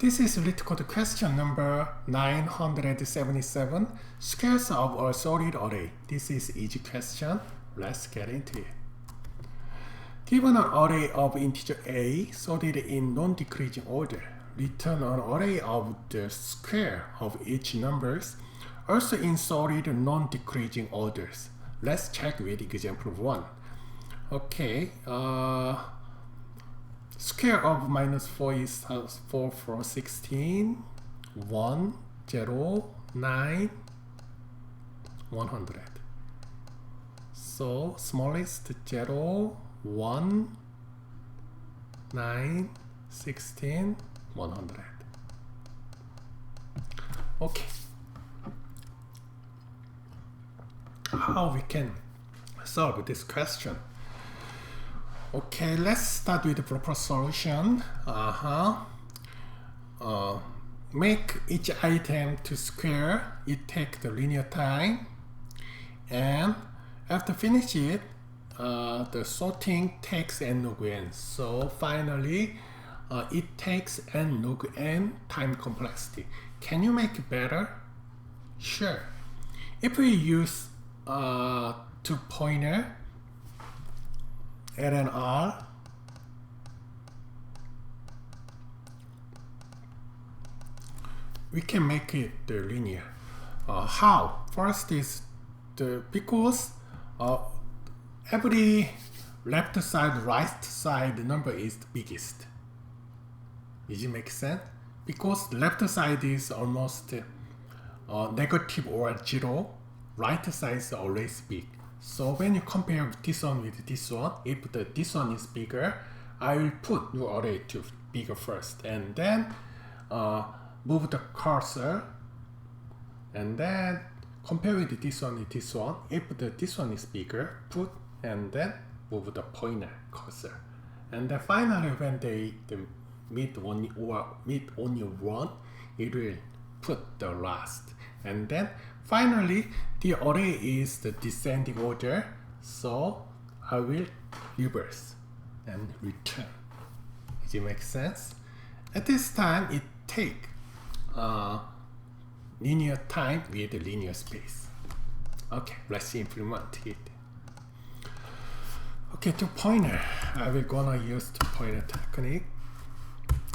This is LeetCode question number 977, squares of a solid array. This is easy question. Let's get into it. Given an array of integer a sorted in non-decreasing order, return an array of the square of each numbers, also in sorted non-decreasing orders. Let's check with example 1. Okay, square of minus 4 is 4, 4, 16, 1, 0, 9, 100. So smallest 0, 1, 9, 16, 100. Okay. How we can solve this question? Okay, let's start with the proper solution. Make each item to square. It takes the linear time, and after finish it, the sorting takes n log n. So finally, it takes n log n time complexity. Can you make it better? Sure. If we use two pointer L and R, we can make it linear. How? First is because every left side, right side number is the biggest. Does it make sense? Because left side is almost negative or 0, right side is always big. So when you compare this one with this one, if this one is bigger, I will put your array to bigger first, and then move the cursor, and then compare with this one with this one. If this one is bigger, put and then move the pointer cursor, and then finally when they meet only one, it will put the last, and then finally the array is the descending order, so I will reverse and return. Does it make sense? At this time it take linear time with linear space. Okay, let's implement it. Okay, to pointer, I will gonna use the pointer technique.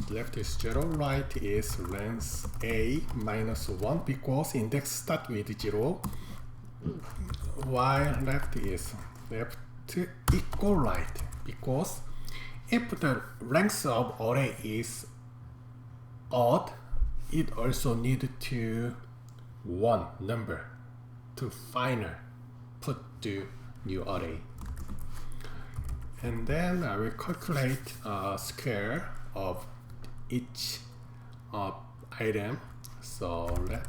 Left is 0, right is length a minus 1 because index start with 0, while left is left equal right, because if the length of array is odd, it also need to one number to final put the new array. And then I will calculate square of each item. So left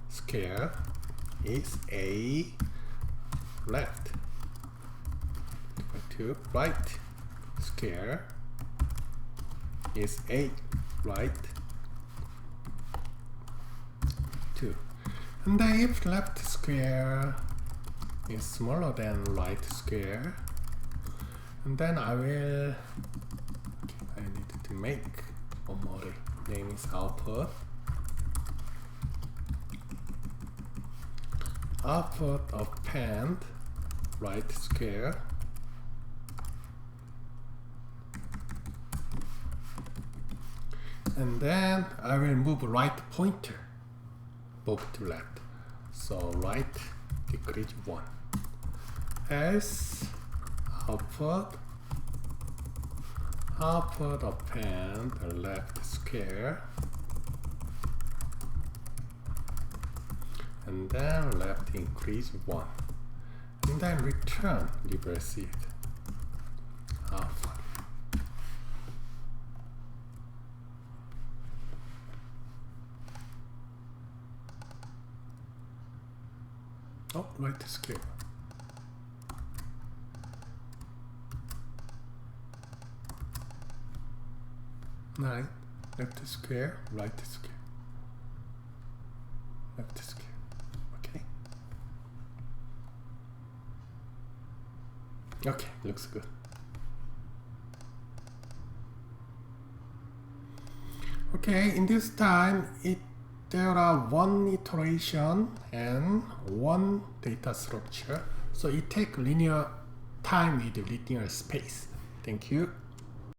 square is a left, to right square is a right 2. And then if left square is smaller than right square, and then I need to make one more array. Name is output. Output append right square and then I will move right pointer both to left. So right decrease 1 as output append left square and then left increase 1 and then return reverse it. Oh, right square. Nine, left square, right square, left square. Okay. Okay, looks good. Okay, in this time, there are one iteration and one data structure. So it takes linear time with linear space. Thank you.